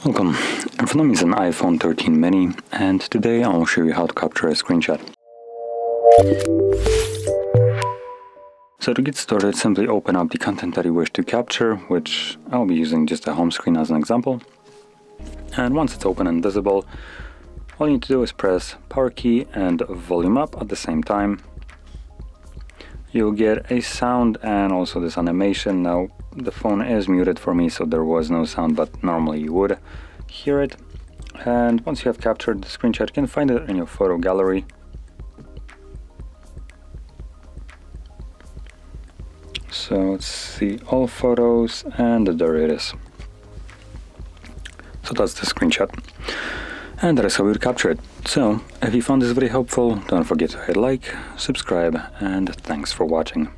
Welcome. In front of me is an iPhone 13 mini, and today I'll show you how to capture a screenshot. So to get started, simply open up the content that you wish to capture, which I'll be using just a home screen as an example. And once it's open and visible, all you need to do is press power key and volume up at the same time. You'll get a sound and also this animation. Now the phone is muted for me, so there was no sound, but normally you would hear it. And once you have captured the screenshot, you can find it in your photo gallery. So let's see all photos, and there it is. So that's the screenshot. And that is how we would capture it. So, if you found this video helpful, don't forget to hit like, subscribe, and thanks for watching.